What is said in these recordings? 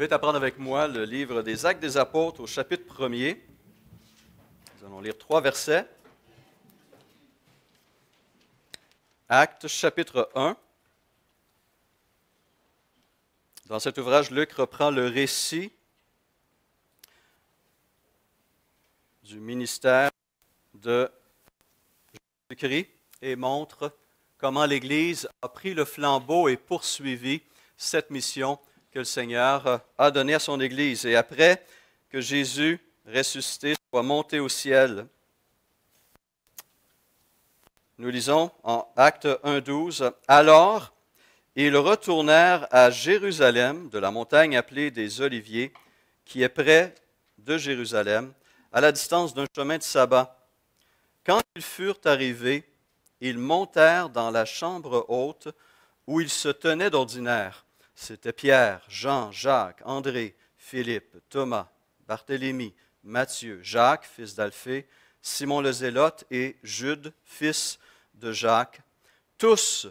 vous invite à prendre avec moi le livre des Actes des Apôtres au chapitre 1er. Nous allons lire 3 versets. Actes chapitre 1. Dans cet ouvrage, Luc reprend le récit du ministère de Jésus-Christ et montre comment l'Église a pris le flambeau et poursuivi cette mission que le Seigneur a donnée à son Église. Et après que Jésus, ressuscité, soit monté au ciel, nous lisons en Actes 1:12, « Alors, ils retournèrent à Jérusalem, de la montagne appelée des Oliviers, qui est près de Jérusalem, à la distance d'un chemin de sabbat. Quand ils furent arrivés, ils montèrent dans la chambre haute où ils se tenaient d'ordinaire. C'étaient Pierre, Jean, Jacques, André, Philippe, Thomas, Barthélemy, Matthieu, Jacques, fils d'Alphée, Simon le Zélote et Jude, fils de Jacques. Tous,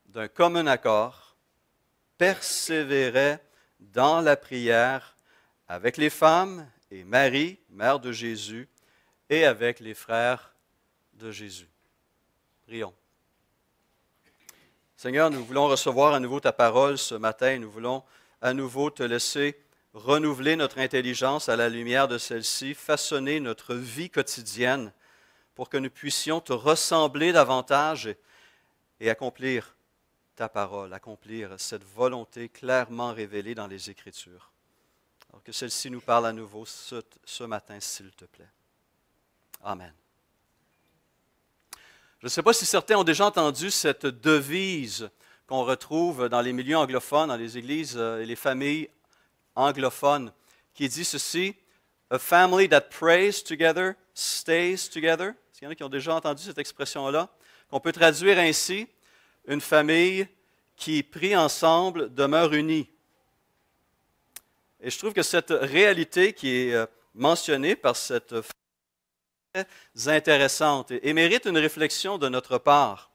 d'un commun accord, persévéraient dans la prière avec les femmes et Marie, mère de Jésus, et avec les frères de Jésus. » Prions. Seigneur, nous voulons recevoir à nouveau ta parole ce matin. Nous voulons à nouveau te laisser renouveler notre intelligence à la lumière de celle-ci, façonner notre vie quotidienne pour que nous puissions te ressembler davantage et accomplir ta parole, accomplir cette volonté clairement révélée dans les Écritures. Alors que celle-ci nous parle à nouveau ce matin, s'il te plaît. Amen. Je ne sais pas si certains ont déjà entendu cette devise qu'on retrouve dans les milieux anglophones, dans les églises et les familles anglophones, qui dit ceci: « A family that prays together stays together ». Est-ce qu'il y en a qui ont déjà entendu cette expression-là? Qu'on peut traduire ainsi: « Une famille qui prie ensemble demeure unie ». Et je trouve que cette réalité qui est mentionnée par cette famille est très intéressante et mérite une réflexion de notre part.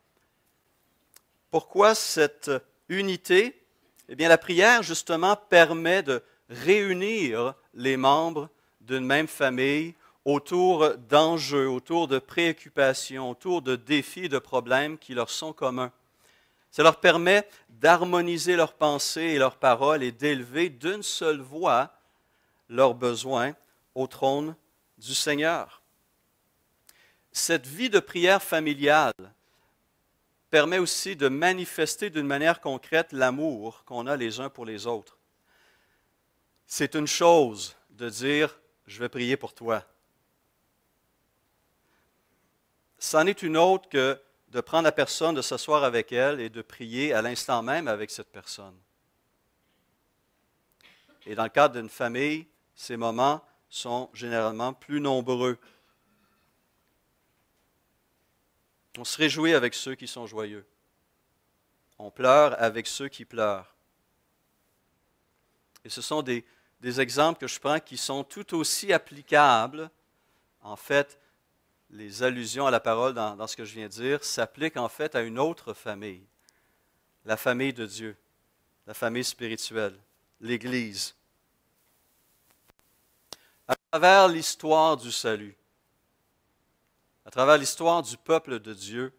Pourquoi cette unité? Eh bien, la prière, justement, permet de réunir les membres d'une même famille autour d'enjeux, autour de préoccupations, autour de défis et de problèmes qui leur sont communs. Ça leur permet d'harmoniser leurs pensées et leurs paroles et d'élever d'une seule voix leurs besoins au trône du Seigneur. Cette vie de prière familiale permet aussi de manifester d'une manière concrète l'amour qu'on a les uns pour les autres. C'est une chose de dire « je vais prier pour toi ». C'en est une autre que de prendre la personne, de s'asseoir avec elle et de prier à l'instant même avec cette personne. Et dans le cadre d'une famille, ces moments sont généralement plus nombreux. On se réjouit avec ceux qui sont joyeux. On pleure avec ceux qui pleurent. Et ce sont des exemples que je prends qui sont tout aussi applicables. En fait, les allusions à la parole dans ce que je viens de dire s'appliquent en fait à une autre famille, la famille de Dieu, la famille spirituelle, l'Église. À travers l'histoire du salut, à travers l'histoire du peuple de Dieu,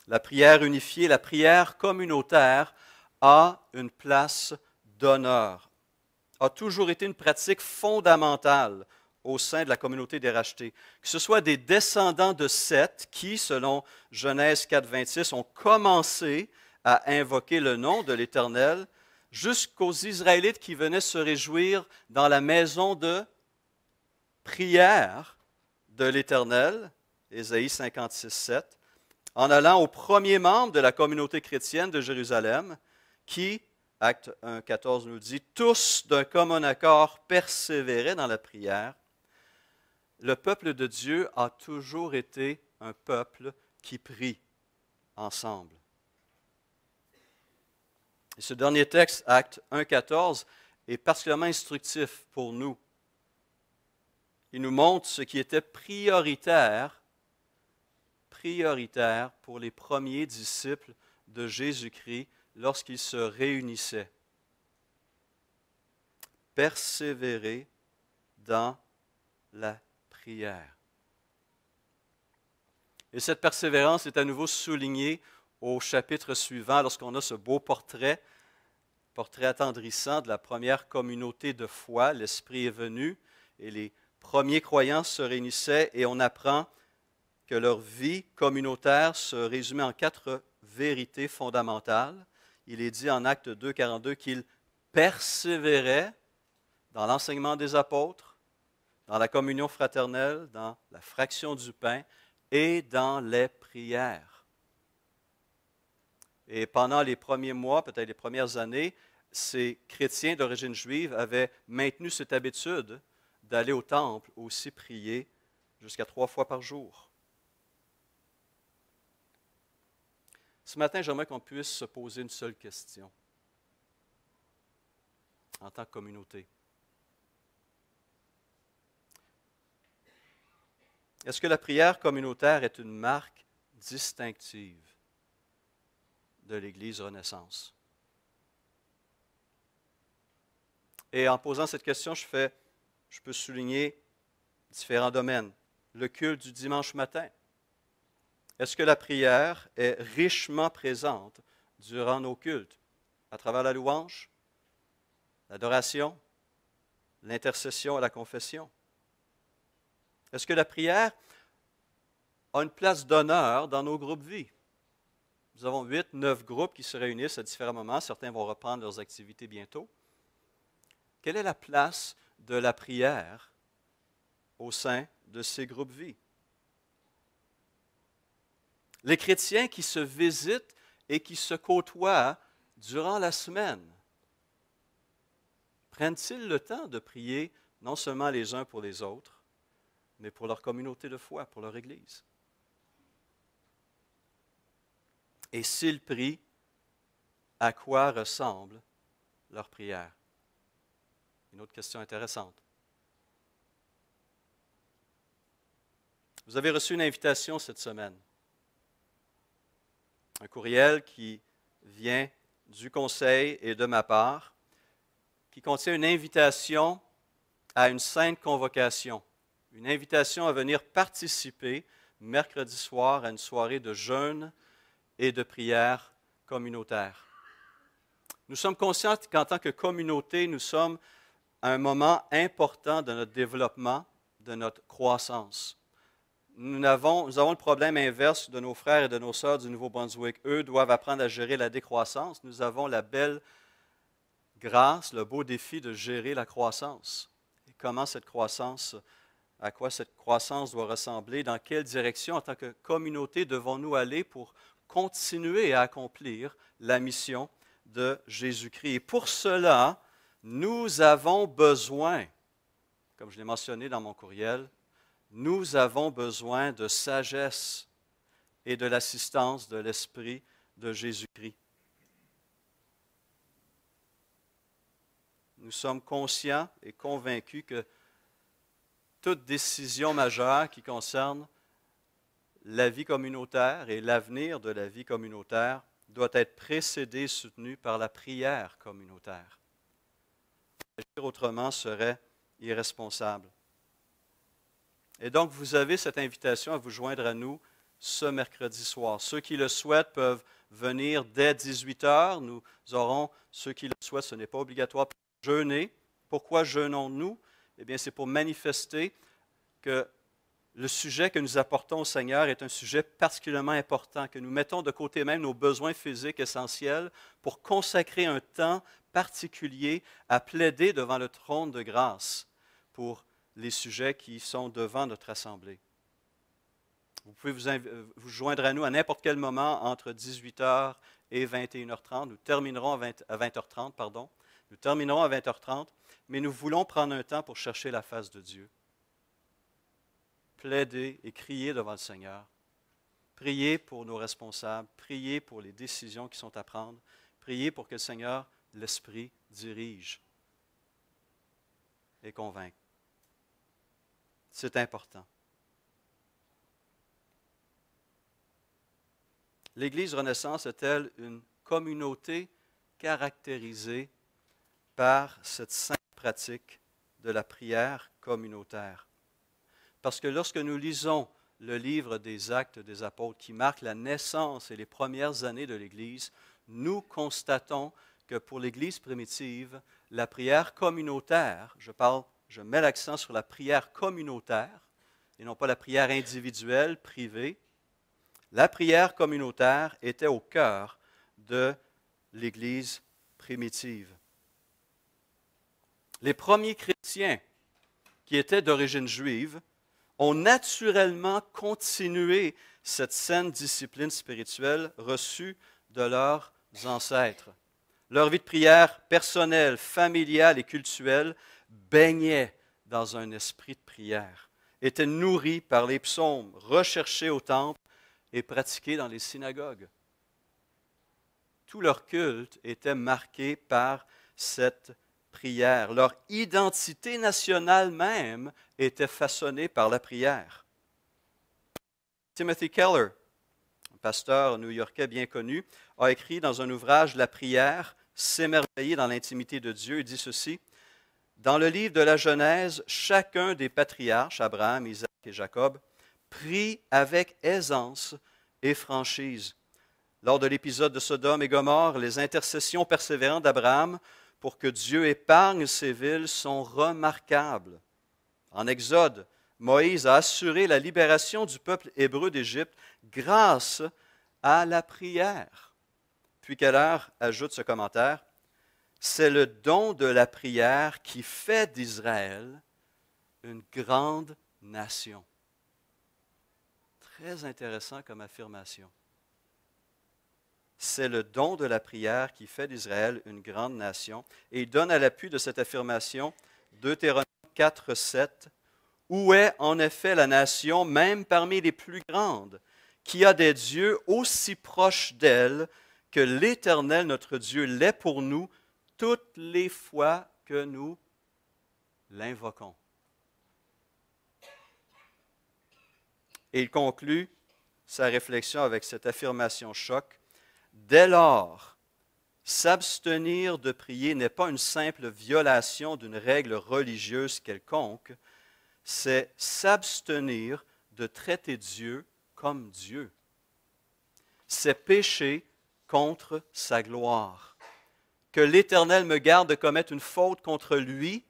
la prière unifiée, la prière communautaire a une place d'honneur, a toujours été une pratique fondamentale au sein de la communauté des rachetés. Que ce soit des descendants de Seth qui, selon Genèse 4:26, ont commencé à invoquer le nom de l'Éternel, jusqu'aux Israélites qui venaient se réjouir dans la maison de prière de l'Éternel, Ésaïe 56:7, en allant aux premiers membres de la communauté chrétienne de Jérusalem, qui, Acte 1:14 nous dit, tous d'un commun accord persévéraient dans la prière. Le peuple de Dieu a toujours été un peuple qui prie ensemble. Et ce dernier texte, Acte 1:14, est particulièrement instructif pour nous. Il nous montre ce qui était prioritaire pour les premiers disciples de Jésus-Christ lorsqu'ils se réunissaient. Persévérer dans la prière. Et cette persévérance est à nouveau soulignée au chapitre suivant, lorsqu'on a ce beau portrait attendrissant de la première communauté de foi. L'Esprit est venu et les premiers croyants se réunissaient et on apprend que leur vie communautaire se résumait en 4 vérités fondamentales. Il est dit en Actes 2, 42 qu'ils persévéraient dans l'enseignement des apôtres, dans la communion fraternelle, dans la fraction du pain et dans les prières. Et pendant les premiers mois, peut-être les premières années, ces chrétiens d'origine juive avaient maintenu cette habitude d'aller au temple aussi prier jusqu'à 3 fois par jour. Ce matin, j'aimerais qu'on puisse se poser une seule question en tant que communauté. Est-ce que la prière communautaire est une marque distinctive de l'Église Renaissance? Et en posant cette question, je peux souligner différents domaines. Le culte du dimanche matin. Est-ce que la prière est richement présente durant nos cultes, à travers la louange, l'adoration, l'intercession et la confession? Est-ce que la prière a une place d'honneur dans nos groupes vie? Nous avons 8, 9 groupes qui se réunissent à différents moments. Certains vont reprendre leurs activités bientôt. Quelle est la place de la prière au sein de ces groupes vie? Les chrétiens qui se visitent et qui se côtoient durant la semaine, prennent-ils le temps de prier non seulement les uns pour les autres, mais pour leur communauté de foi, pour leur Église? Et s'ils prient, à quoi ressemble leur prière? Une autre question intéressante. Vous avez reçu une invitation cette semaine. Un courriel qui vient du conseil et de ma part, qui contient une invitation à une sainte convocation, une invitation à venir participer mercredi soir à une soirée de jeûne et de prière communautaire. Nous sommes conscients qu'en tant que communauté, nous sommes à un moment important de notre développement, de notre croissance. Nous avons le problème inverse de nos frères et de nos sœurs du Nouveau-Brunswick. Eux doivent apprendre à gérer la décroissance. Nous avons la belle grâce, le beau défi de gérer la croissance. Et à quoi cette croissance doit ressembler, dans quelle direction en tant que communauté devons-nous aller pour continuer à accomplir la mission de Jésus-Christ. Et pour cela, nous avons besoin, comme je l'ai mentionné dans mon courriel, nous avons besoin de sagesse et de l'assistance de l'Esprit de Jésus-Christ. Nous sommes conscients et convaincus que toute décision majeure qui concerne la vie communautaire et l'avenir de la vie communautaire doit être précédée et soutenue par la prière communautaire. Agir autrement serait irresponsable. Et donc, vous avez cette invitation à vous joindre à nous ce mercredi soir. Ceux qui le souhaitent peuvent venir dès 18 heures. Nous aurons, ceux qui le souhaitent, ce n'est pas obligatoire, jeûner. Pourquoi jeûnons-nous? Eh bien, c'est pour manifester que le sujet que nous apportons au Seigneur est un sujet particulièrement important, que nous mettons de côté même nos besoins physiques essentiels pour consacrer un temps particulier à plaider devant le trône de grâce pour les sujets qui sont devant notre assemblée. Vous pouvez vous joindre à nous à n'importe quel moment entre 18h et 21h30. Nous terminerons à 20h30, pardon. Nous terminerons à 20h30, mais nous voulons prendre un temps pour chercher la face de Dieu. Plaider et crier devant le Seigneur. Prier pour nos responsables, prier pour les décisions qui sont à prendre, prier pour que le Seigneur, l'Esprit, dirige et convainque. C'est important. L'Église Renaissance est-elle une communauté caractérisée par cette sainte pratique de la prière communautaire. Parce que lorsque nous lisons le livre des Actes des Apôtres qui marque la naissance et les premières années de l'Église, nous constatons que pour l'Église primitive, la prière communautaire, je mets l'accent sur la prière communautaire et non pas la prière individuelle, privée, la prière communautaire était au cœur de l'Église primitive. Les premiers chrétiens qui étaient d'origine juive ont naturellement continué cette saine discipline spirituelle reçue de leurs ancêtres. Leur vie de prière personnelle, familiale et cultuelle baignait dans un esprit de prière, était nourrie par les psaumes, recherchés au temple et pratiqués dans les synagogues. Tout leur culte était marqué par cette prière. Leur identité nationale même était façonnée par la prière. Timothy Keller, un pasteur new-yorkais bien connu, a écrit dans un ouvrage « La prière, s'émerveiller dans l'intimité de Dieu ». Il dit ceci: « Dans le livre de la Genèse, chacun des patriarches, Abraham, Isaac et Jacob, prie avec aisance et franchise. Lors de l'épisode de Sodome et Gomorrhe, les intercessions persévérantes d'Abraham pour que Dieu épargne ces villes sont remarquables. En Exode, Moïse a assuré la libération du peuple hébreu d'Égypte grâce à la prière. » Puis Keller ajoute ce commentaire: « C'est le don de la prière qui fait d'Israël une grande nation. » Très intéressant comme affirmation. C'est le don de la prière qui fait d'Israël une grande nation. Et il donne à l'appui de cette affirmation Deutéronome 4, 7. « Où est en effet la nation, même parmi les plus grandes, qui a des dieux aussi proches d'elle que l'Éternel notre Dieu l'est pour nous toutes les fois que nous l'invoquons. » Et il conclut sa réflexion avec cette affirmation choc. Dès lors, s'abstenir de prier n'est pas une simple violation d'une règle religieuse quelconque, c'est s'abstenir de traiter Dieu comme Dieu. C'est pécher contre sa gloire. Que l'Éternel me garde de commettre une faute contre lui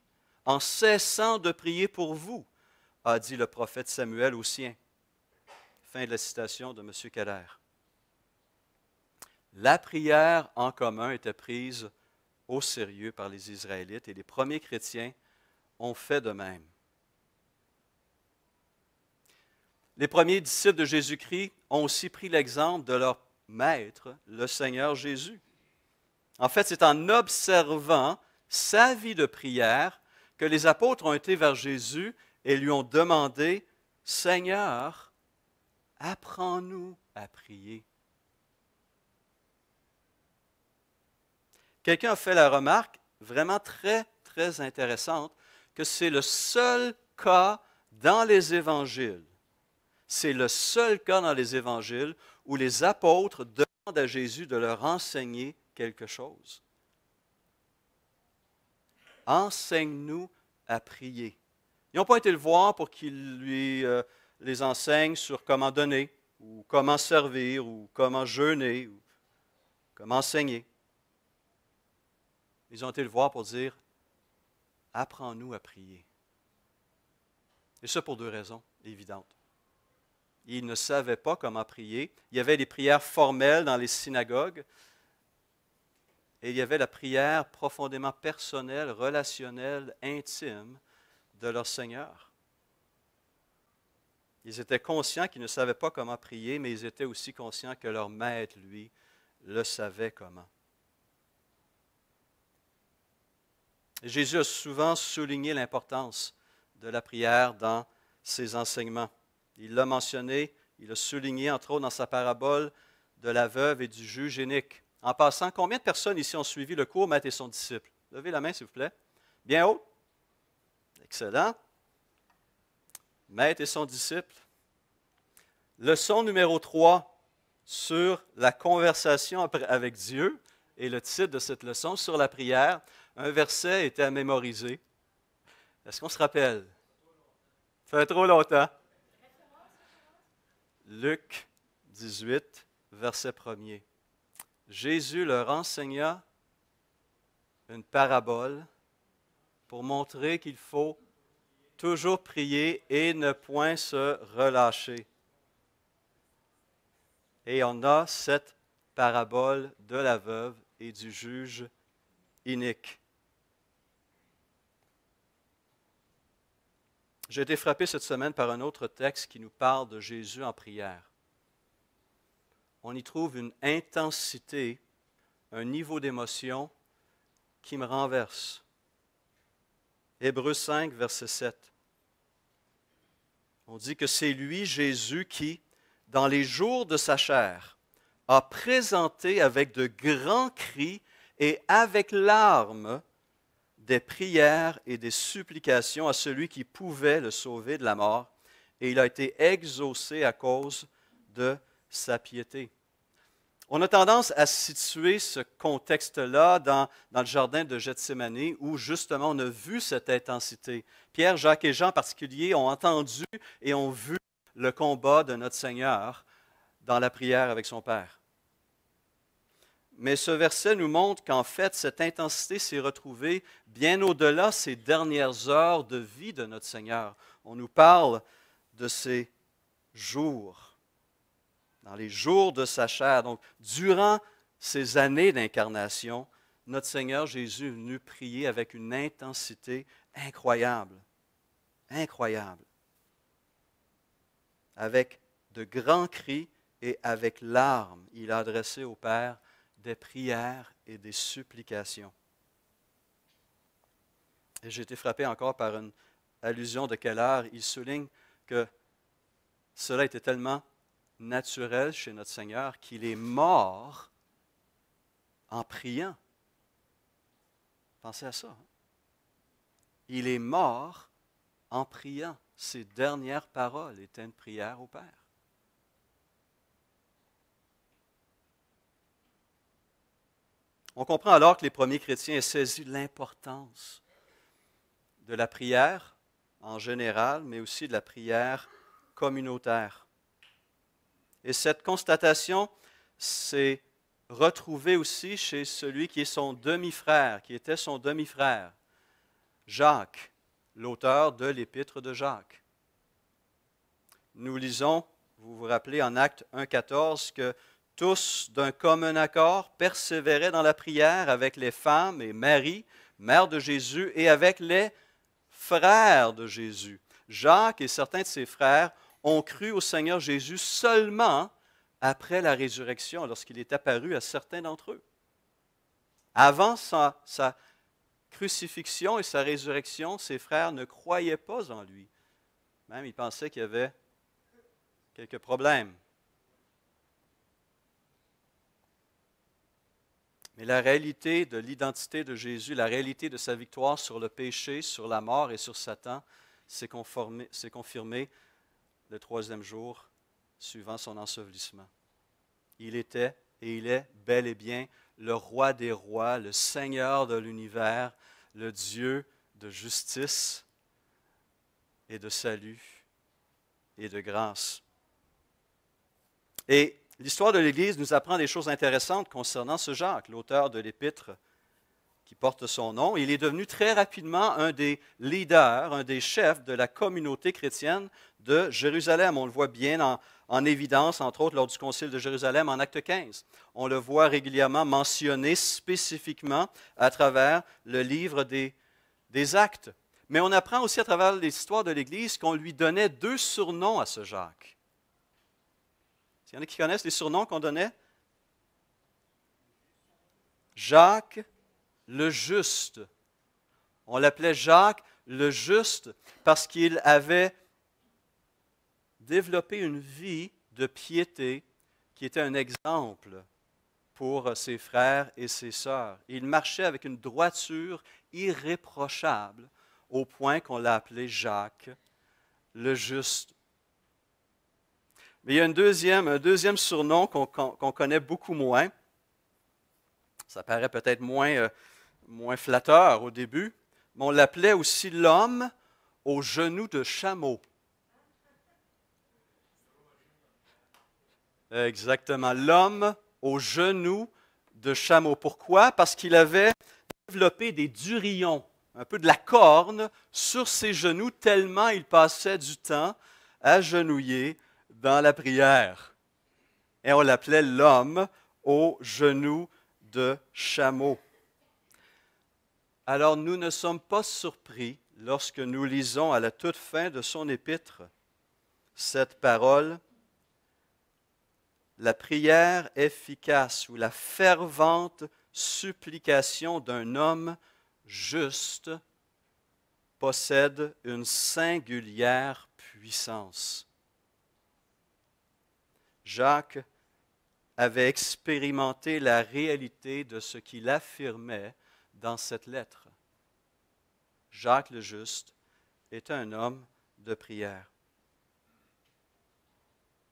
en cessant de prier pour vous, a dit le prophète Samuel aux siens. Fin de la citation de M. Keller. La prière en commun était prise au sérieux par les Israélites et les premiers chrétiens ont fait de même. Les premiers disciples de Jésus-Christ ont aussi pris l'exemple de leur maître, le Seigneur Jésus. En fait, c'est en observant sa vie de prière que les apôtres ont été vers Jésus et lui ont demandé « Seigneur, apprends-nous à prier. » Quelqu'un a fait la remarque vraiment très, très intéressante que c'est le seul cas dans les évangiles. C'est le seul cas dans les évangiles où les apôtres demandent à Jésus de leur enseigner quelque chose. Enseigne-nous à prier. Ils n'ont pas été le voir pour qu'il les enseigne sur comment donner, ou comment servir, ou comment jeûner, ou comment enseigner. Ils ont été le voir pour dire « Apprends-nous à prier ». Et ça pour deux raisons évidentes. Ils ne savaient pas comment prier. Il y avait les prières formelles dans les synagogues et il y avait la prière profondément personnelle, relationnelle, intime de leur Seigneur. Ils étaient conscients qu'ils ne savaient pas comment prier, mais ils étaient aussi conscients que leur maître, lui, le savait comment. Et Jésus a souvent souligné l'importance de la prière dans ses enseignements. Il l'a mentionné, il l'a souligné, entre autres, dans sa parabole de la veuve et du juge inique. En passant, combien de personnes ici ont suivi le cours Maître et son disciple? Levez la main, s'il vous plaît. Bien haut. Excellent. Maître et son disciple. Leçon numéro 3. sur la conversation avec Dieu et le titre de cette leçon, sur la prière. Un verset était à mémoriser. Est-ce qu'on se rappelle? Ça fait trop longtemps. Luc 18, verset 1er. Jésus leur enseigna une parabole pour montrer qu'il faut toujours prier et ne point se relâcher. Et on a cette parabole de la veuve et du juge inique. J'ai été frappé cette semaine par un autre texte qui nous parle de Jésus en prière. On y trouve une intensité, un niveau d'émotion qui me renverse. Hébreux 5, verset 7. On dit que c'est lui, Jésus, qui, dans les jours de sa chair, a présenté avec de grands cris et avec larmes des prières et des supplications à celui qui pouvait le sauver de la mort, et il a été exaucé à cause de sa piété. On a tendance à situer ce contexte-là dans le jardin de Gethsémani, où justement on a vu cette intensité. Pierre, Jacques et Jean en particulier ont entendu et ont vu le combat de notre Seigneur dans la prière avec son Père. Mais ce verset nous montre qu'en fait, cette intensité s'est retrouvée bien au-delà ces dernières heures de vie de notre Seigneur. On nous parle de ces jours, dans les jours de sa chair. Donc, durant ces années d'incarnation, notre Seigneur Jésus est venu prier avec une intensité incroyable. Incroyable. Avec de grands cris et avec larmes, il a adressé au Père des prières et des supplications. Et j'ai été frappé encore par une allusion de Keller. Il souligne que cela était tellement naturel chez notre Seigneur qu'il est mort en priant. Pensez à ça. Il est mort en priant. Ses dernières paroles étaient une prière au Père. On comprend alors que les premiers chrétiens aient saisi l'importance de la prière en général, mais aussi de la prière communautaire. Et cette constatation s'est retrouvée aussi chez celui qui est son demi-frère, qui était son demi-frère, Jacques, l'auteur de l'Épître de Jacques. Nous lisons, vous vous rappelez en Actes 1,14, que tous, d'un commun accord, persévéraient dans la prière avec les femmes et Marie, mère de Jésus, et avec les frères de Jésus. Jacques et certains de ses frères ont cru au Seigneur Jésus seulement après la résurrection, lorsqu'il est apparu à certains d'entre eux. Avant sa crucifixion et sa résurrection, ses frères ne croyaient pas en lui. Même ils pensaient qu'il y avait quelques problèmes. Mais la réalité de l'identité de Jésus, la réalité de sa victoire sur le péché, sur la mort et sur Satan, s'est confirmée le troisième jour suivant son ensevelissement. Il était et il est bel et bien le roi des rois, le Seigneur de l'univers, le Dieu de justice et de salut et de grâce. Et l'histoire de l'Église nous apprend des choses intéressantes concernant ce Jacques, l'auteur de l'Épître qui porte son nom. Il est devenu très rapidement un des leaders, un des chefs de la communauté chrétienne de Jérusalem. On le voit bien en évidence, entre autres lors du Concile de Jérusalem en Acte 15. On le voit régulièrement mentionné spécifiquement à travers le livre des Actes. Mais on apprend aussi à travers l'histoire de l'Église qu'on lui donnait deux surnoms à ce Jacques. Il y en a qui connaissent les surnoms qu'on donnait? Jacques le Juste. On l'appelait Jacques le Juste parce qu'il avait développé une vie de piété qui était un exemple pour ses frères et ses sœurs. Il marchait avec une droiture irréprochable au point qu'on l'a appelé Jacques le Juste. Mais il y a un deuxième surnom qu'on connaît beaucoup moins. Ça paraît peut-être moins flatteur au début, mais on l'appelait aussi l'homme aux genoux de chameau. Exactement, l'homme aux genoux de chameau. Pourquoi? Parce qu'il avait développé des durillons, un peu de la corne, sur ses genoux, tellement il passait du temps agenouillé dans la prière. Et on l'appelait l'homme aux genoux de chameau. Alors nous ne sommes pas surpris lorsque nous lisons à la toute fin de son épître cette parole: la prière efficace ou la fervente supplication d'un homme juste possède une singulière puissance. Jacques avait expérimenté la réalité de ce qu'il affirmait dans cette lettre. Jacques le Juste est un homme de prière.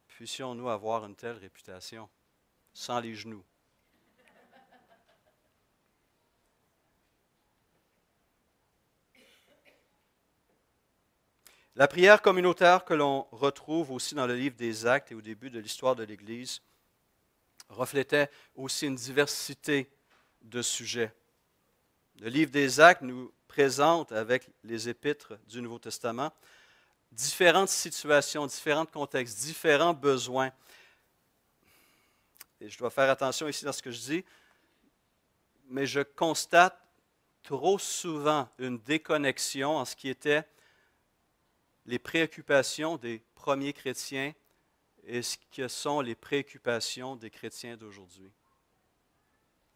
Puissions-nous avoir une telle réputation, sans les genoux. La prière communautaire que l'on retrouve aussi dans le livre des Actes et au début de l'histoire de l'Église reflétait aussi une diversité de sujets. Le livre des Actes nous présente, avec les épîtres du Nouveau Testament, différentes situations, différents contextes, différents besoins. Et je dois faire attention ici dans ce que je dis, mais je constate trop souvent une déconnexion en ce qui était les préoccupations des premiers chrétiens et ce que sont les préoccupations des chrétiens d'aujourd'hui.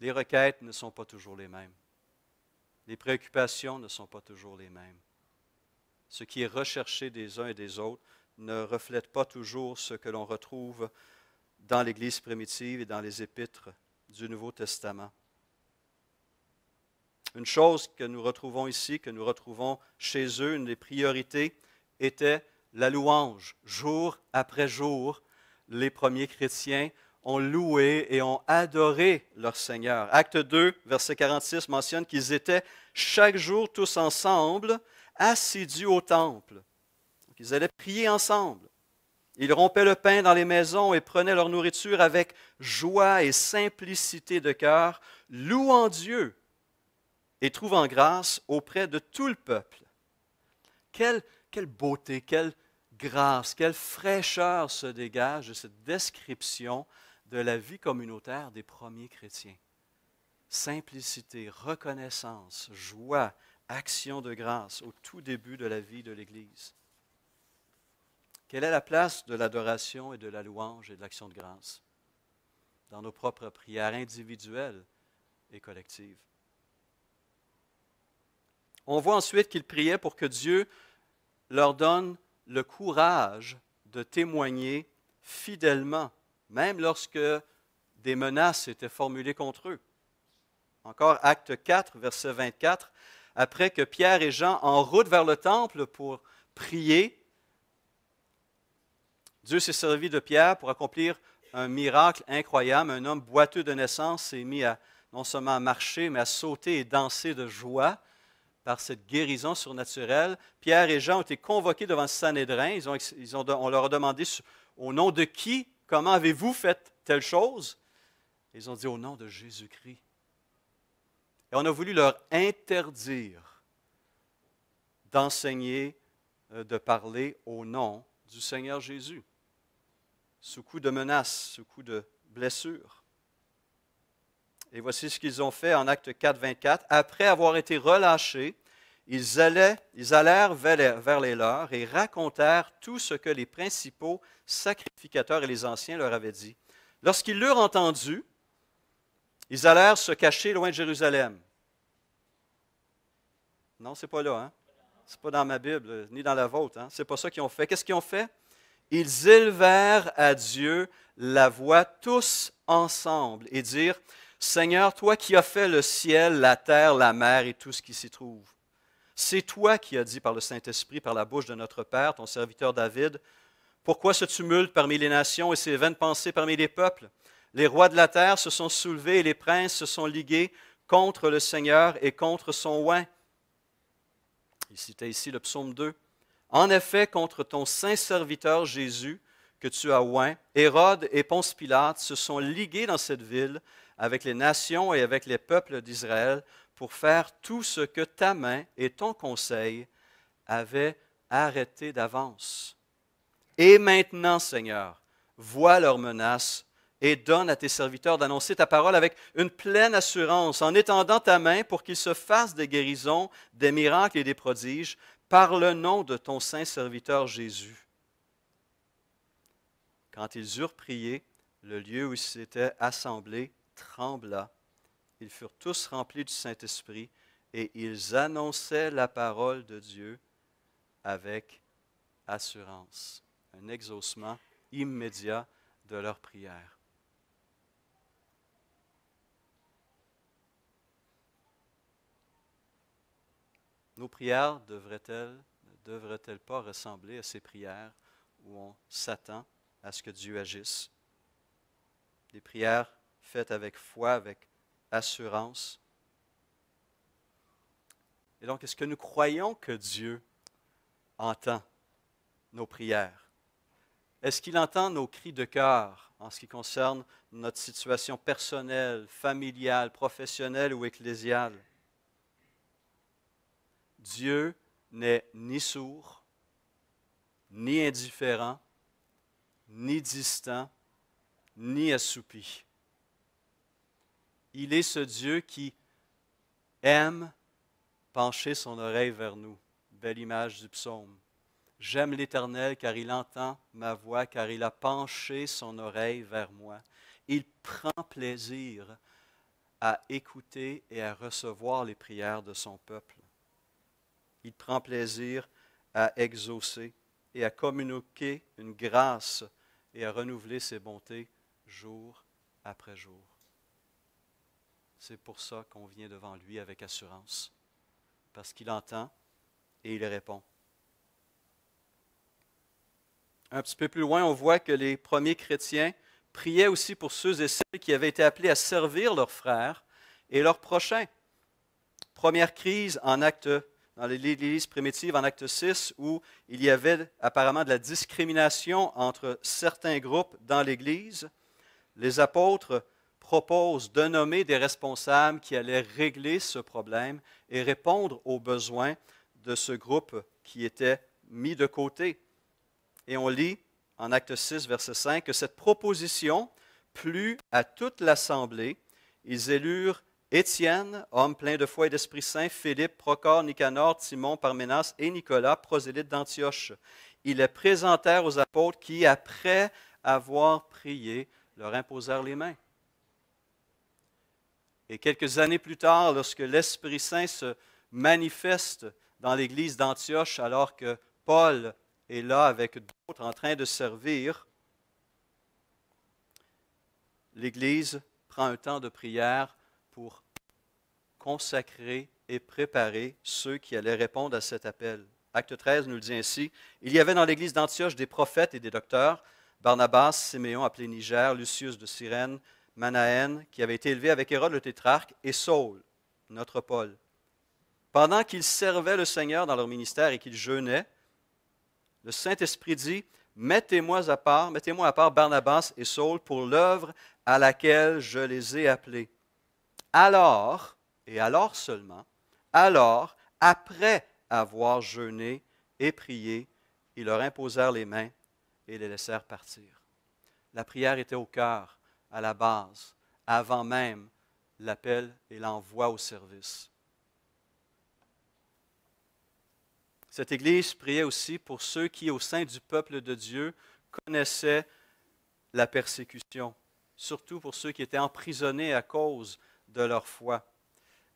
Les requêtes ne sont pas toujours les mêmes. Les préoccupations ne sont pas toujours les mêmes. Ce qui est recherché des uns et des autres ne reflète pas toujours ce que l'on retrouve dans l'Église primitive et dans les épîtres du Nouveau Testament. Une chose que nous retrouvons ici, que nous retrouvons chez eux, une des priorités, était la louange. Jour après jour, les premiers chrétiens ont loué et ont adoré leur Seigneur. Acte 2, verset 46 mentionne qu'ils étaient chaque jour tous ensemble, assidus au temple. Donc, ils allaient prier ensemble. Ils rompaient le pain dans les maisons et prenaient leur nourriture avec joie et simplicité de cœur, louant Dieu et trouvant grâce auprès de tout le peuple. Quelle beauté, quelle grâce, quelle fraîcheur se dégage de cette description de la vie communautaire des premiers chrétiens. Simplicité, reconnaissance, joie, action de grâce au tout début de la vie de l'Église. Quelle est la place de l'adoration et de la louange et de l'action de grâce dans nos propres prières individuelles et collectives? On voit ensuite qu'ils priaient pour que Dieu leur donne le courage de témoigner fidèlement, même lorsque des menaces étaient formulées contre eux. Encore Acte 4, verset 24, après que Pierre et Jean, en route vers le temple pour prier, Dieu s'est servi de Pierre pour accomplir un miracle incroyable. Un homme boiteux de naissance s'est mis à non seulement à marcher, mais à sauter et danser de joie par cette guérison surnaturelle. Pierre et Jean ont été convoqués devant le Sanhédrin. On leur a demandé au nom de qui, comment avez-vous fait telle chose? Ils ont dit au nom de Jésus-Christ. Et on a voulu leur interdire d'enseigner, de parler au nom du Seigneur Jésus, sous coup de menaces, sous coup de blessures. Et voici ce qu'ils ont fait en Acte 4, 24. Après avoir été relâchés, ils allèrent vers les leurs et racontèrent tout ce que les principaux sacrificateurs et les anciens leur avaient dit. Lorsqu'ils l'eurent entendu, ils allèrent se cacher loin de Jérusalem. Non, ce n'est pas là, hein? Ce n'est pas dans ma Bible, ni dans la vôtre. Hein? Ce n'est pas ça qu'ils ont fait. Qu'est-ce qu'ils ont fait? Ils élevèrent à Dieu la voix tous ensemble et dirent: Seigneur, toi qui as fait le ciel, la terre, la mer et tout ce qui s'y trouve, c'est toi qui as dit par le Saint-Esprit, par la bouche de notre Père, ton serviteur David, Pourquoi ce tumulte parmi les nations et ces vaines pensées parmi les peuples? Les rois de la terre se sont soulevés et les princes se sont ligués contre le Seigneur et contre son oint. Il citait ici le psaume 2. En effet, contre ton saint serviteur Jésus, que tu as oint, Hérode et Ponce Pilate se sont ligués dans cette ville avec les nations et avec les peuples d'Israël pour faire tout ce que ta main et ton conseil avaient arrêté d'avance. Et maintenant, Seigneur, vois leurs menaces et donne à tes serviteurs d'annoncer ta parole avec une pleine assurance, en étendant ta main pour qu'ils se fassent des guérisons, des miracles et des prodiges, par le nom de ton saint serviteur Jésus. Quand ils eurent prié, le lieu où ils s'étaient assemblés trembla. Ils furent tous remplis du Saint-Esprit et ils annonçaient la parole de Dieu avec assurance. Un exaucement immédiat de leur prière. Nos prières ne devraient-elles pas ressembler à ces prières où on s'attend à ce que Dieu agisse? Des prières faites avec foi, avec assurance. Et donc, est-ce que nous croyons que Dieu entend nos prières? Est-ce qu'il entend nos cris de cœur en ce qui concerne notre situation personnelle, familiale, professionnelle ou ecclésiale? Dieu n'est ni sourd, ni indifférent, ni distant, ni assoupi. Il est ce Dieu qui aime pencher son oreille vers nous. Belle image du psaume. J'aime l'Éternel car il entend ma voix, car il a penché son oreille vers moi. Il prend plaisir à écouter et à recevoir les prières de son peuple. Il prend plaisir à exaucer et à communiquer une grâce et à renouveler ses bontés jour après jour. C'est pour ça qu'on vient devant lui avec assurance, parce qu'il entend et il répond. Un petit peu plus loin, on voit que les premiers chrétiens priaient aussi pour ceux et celles qui avaient été appelés à servir leurs frères et leurs prochains. Première crise dans l'Église primitive en Acte 6, où il y avait apparemment de la discrimination entre certains groupes dans l'Église. Les apôtres proposent de nommer des responsables qui allaient régler ce problème et répondre aux besoins de ce groupe qui était mis de côté. Et on lit en Acte 6, verset 5, que cette proposition plut à toute l'assemblée. Ils élurent Étienne, homme plein de foi et d'Esprit Saint, Philippe, Procor, Nicanor, Timon, Parménas et Nicolas, prosélytes d'Antioche. Ils les présentèrent aux apôtres qui, après avoir prié, leur imposèrent les mains. Et quelques années plus tard, lorsque l'Esprit Saint se manifeste dans l'église d'Antioche, alors que Paul est là avec d'autres en train de servir, l'Église prend un temps de prière pour consacrer et préparer ceux qui allaient répondre à cet appel. Acte 13 nous le dit ainsi. Il y avait dans l'Église d'Antioche des prophètes et des docteurs, Barnabas, Siméon appelé Niger, Lucius de Cyrène, Manaën, qui avait été élevé avec Hérode le tétrarque, et Saul, notre Paul. Pendant qu'ils servaient le Seigneur dans leur ministère et qu'ils jeûnaient, le Saint-Esprit dit, mettez-moi à part Barnabas et Saul pour l'œuvre à laquelle je les ai appelés. Alors, et alors seulement, après avoir jeûné et prié, ils leur imposèrent les mains et les laissèrent partir. La prière était au cœur, à la base, avant même l'appel et l'envoi au service. Cette Église priait aussi pour ceux qui, au sein du peuple de Dieu, connaissaient la persécution, surtout pour ceux qui étaient emprisonnés à cause de leur foi.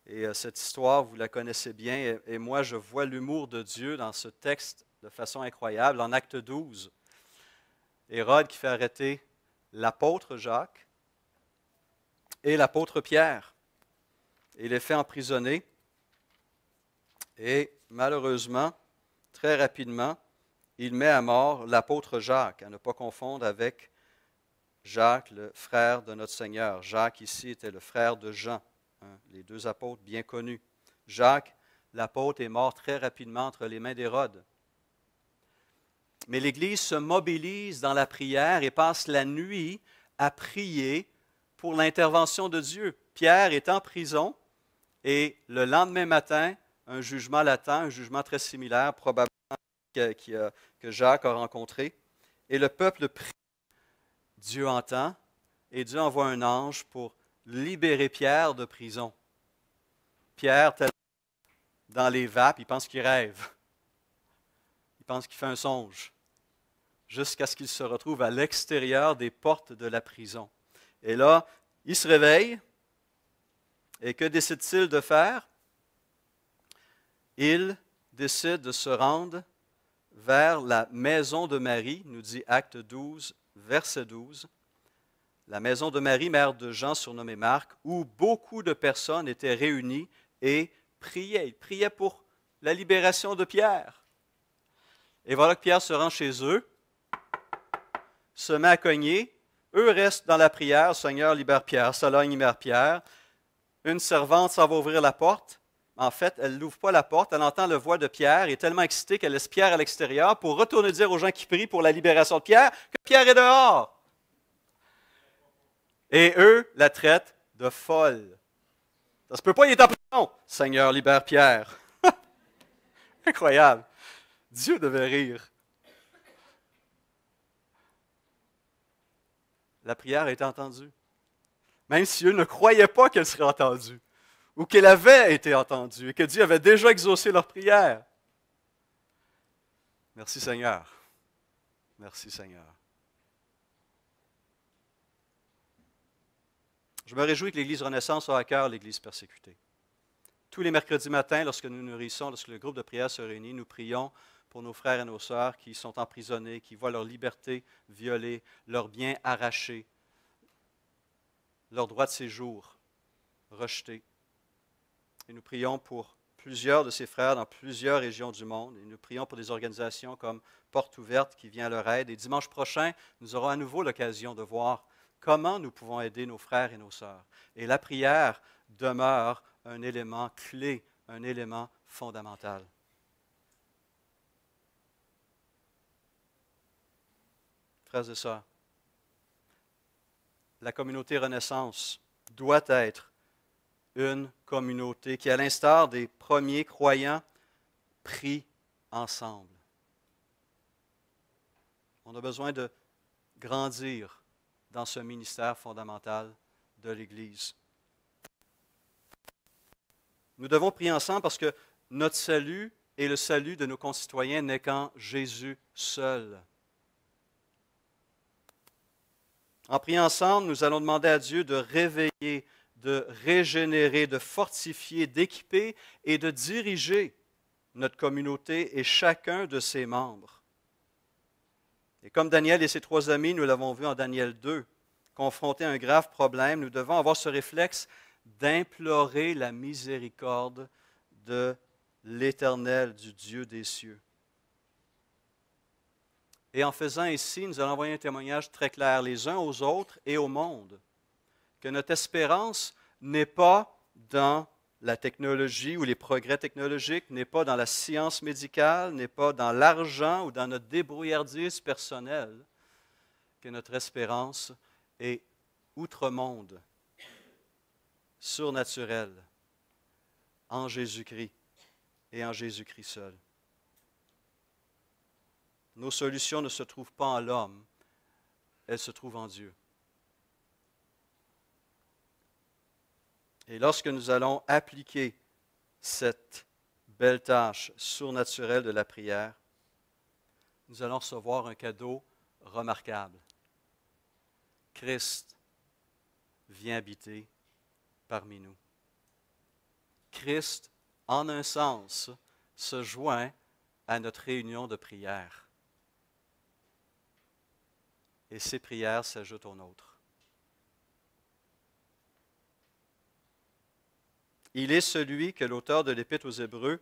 Et cette histoire, vous la connaissez bien, et moi, je vois l'humour de Dieu dans ce texte de façon incroyable. En Acte 12, Hérode qui fait arrêter l'apôtre Jacques et l'apôtre Pierre. Et il les fait emprisonner. Et malheureusement, très rapidement, il met à mort l'apôtre Jacques, à ne pas confondre avec Jacques, le frère de notre Seigneur. Jacques ici était le frère de Jean, hein, les deux apôtres bien connus. Jacques, l'apôtre, est mort très rapidement entre les mains d'Hérode. Mais l'Église se mobilise dans la prière et passe la nuit à prier pour l'intervention de Dieu. Pierre est en prison et le lendemain matin, un jugement l'attend, un jugement très similaire, probablement que Jacques a rencontré. Et le peuple prie. Dieu entend et Dieu envoie un ange pour libérer Pierre de prison. Pierre, dans les vapes, il pense qu'il rêve. Il pense qu'il fait un songe. Jusqu'à ce qu'il se retrouve à l'extérieur des portes de la prison. Et là, il se réveille. Et que décide-t-il de faire? Il décide de se rendre vers la maison de Marie, nous dit Acte 12, verset 12. La maison de Marie, mère de Jean, surnommé Marc, où beaucoup de personnes étaient réunies et priaient. Ils priaient pour la libération de Pierre. Et voilà que Pierre se rend chez eux, se met à cogner. Eux restent dans la prière. Seigneur, libère Pierre. Salogne, libère Pierre. Une servante s'en va ouvrir la porte. En fait, elle n'ouvre pas la porte. Elle entend la voix de Pierre. Elle est tellement excitée qu'elle laisse Pierre à l'extérieur pour retourner dire aux gens qui prient pour la libération de Pierre que Pierre est dehors. Et eux la traitent de folle. Ça se peut pas, il est en prison. Seigneur, libère Pierre. Incroyable. Dieu devait rire. La prière a été entendue. Même si eux ne croyaient pas qu'elle serait entendue, ou qu'elle avait été entendue, et que Dieu avait déjà exaucé leur prière. Merci Seigneur. Merci Seigneur. Je me réjouis que l'Église Renaissance a à cœur l'Église persécutée. Tous les mercredis matins, lorsque nous nous réunissons, lorsque le groupe de prière se réunit, nous prions pour nos frères et nos sœurs qui sont emprisonnés, qui voient leur liberté violée, leurs biens arrachés, leurs droits de séjour rejetés. Et nous prions pour plusieurs de ces frères dans plusieurs régions du monde. Et nous prions pour des organisations comme Porte Ouverte qui vient à leur aide. Et dimanche prochain, nous aurons à nouveau l'occasion de voir comment nous pouvons aider nos frères et nos sœurs. Et la prière demeure un élément clé, un élément fondamental. Frères et sœurs, la communauté Renaissance doit être une communauté qui, à l'instar des premiers croyants, prie ensemble. On a besoin de grandir dans ce ministère fondamental de l'Église. Nous devons prier ensemble parce que notre salut et le salut de nos concitoyens n'est qu'en Jésus seul. En priant ensemble, nous allons demander à Dieu de réveiller, de régénérer, de fortifier, d'équiper et de diriger notre communauté et chacun de ses membres. Et comme Daniel et ses 3 amis, nous l'avons vu en Daniel 2, confrontés à un grave problème, nous devons avoir ce réflexe d'implorer la miséricorde de l'Éternel, du Dieu des cieux. Et en faisant ainsi, nous allons envoyer un témoignage très clair les uns aux autres et au monde, que notre espérance n'est pas dans la technologie ou les progrès technologiques, n'est pas dans la science médicale, n'est pas dans l'argent ou dans notre débrouillardise personnelle, que notre espérance est outre-monde, surnaturelle, en Jésus-Christ et en Jésus-Christ seul. Nos solutions ne se trouvent pas en l'homme, elles se trouvent en Dieu. Et lorsque nous allons appliquer cette belle tâche surnaturelle de la prière, nous allons recevoir un cadeau remarquable. Christ vient habiter parmi nous. Christ, en un sens, se joint à notre réunion de prière. Et ces prières s'ajoutent aux nôtres. Il est celui que l'auteur de l'Épître aux Hébreux,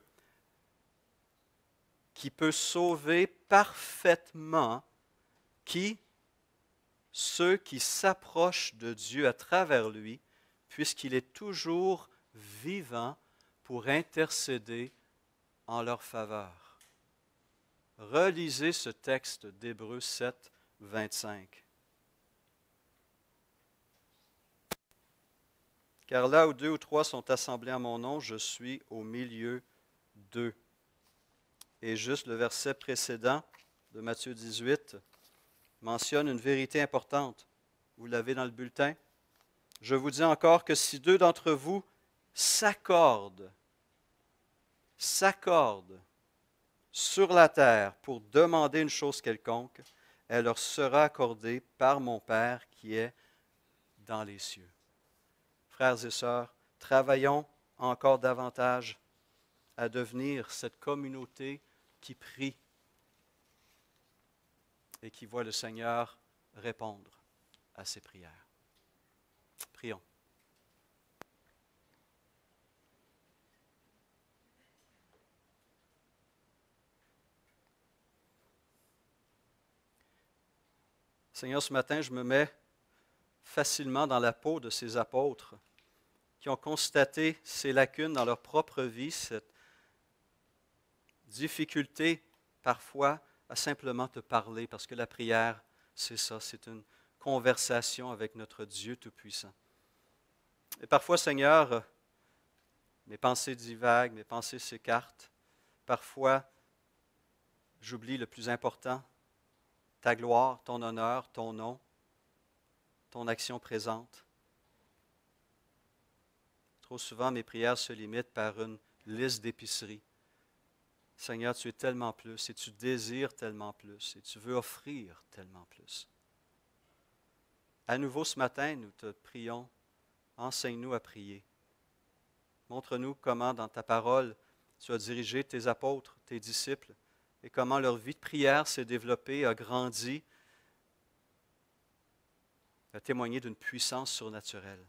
qui peut sauver parfaitement qui? Ceux qui s'approchent de Dieu à travers lui, puisqu'il est toujours vivant pour intercéder en leur faveur. Relisez ce texte d'Hébreux 7, 25. Car là où 2 ou 3 sont assemblés en mon nom, je suis au milieu d'eux. Et juste le verset précédent de Matthieu 18 mentionne une vérité importante. Vous l'avez dans le bulletin. Je vous dis encore que si 2 d'entre vous s'accordent sur la terre pour demander une chose quelconque, elle leur sera accordée par mon Père qui est dans les cieux. Frères et sœurs, travaillons encore davantage à devenir cette communauté qui prie et qui voit le Seigneur répondre à ses prières. Prions. Seigneur, ce matin, je me mets facilement dans la peau de ces apôtres qui ont constaté ces lacunes dans leur propre vie, cette difficulté parfois à simplement te parler, parce que la prière, c'est ça, c'est une conversation avec notre Dieu Tout-Puissant. Et parfois, Seigneur, mes pensées divaguent, mes pensées s'écartent. Parfois, j'oublie le plus important, ta gloire, ton honneur, ton nom, ton action présente. Trop souvent, mes prières se limitent par une liste d'épicerie. Seigneur, tu es tellement plus et tu désires tellement plus et tu veux offrir tellement plus. À nouveau ce matin, nous te prions, enseigne-nous à prier. Montre-nous comment dans ta parole tu as dirigé tes apôtres, tes disciples, et comment leur vie de prière s'est développée, a grandi, a témoigné d'une puissance surnaturelle.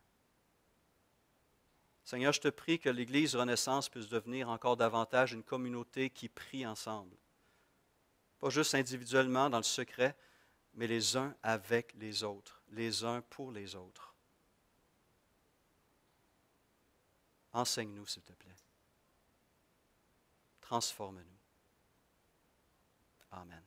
Seigneur, je te prie que l'Église Renaissance puisse devenir encore davantage une communauté qui prie ensemble. Pas juste individuellement dans le secret, mais les uns avec les autres, les uns pour les autres. Enseigne-nous, s'il te plaît. Transforme-nous. Amen.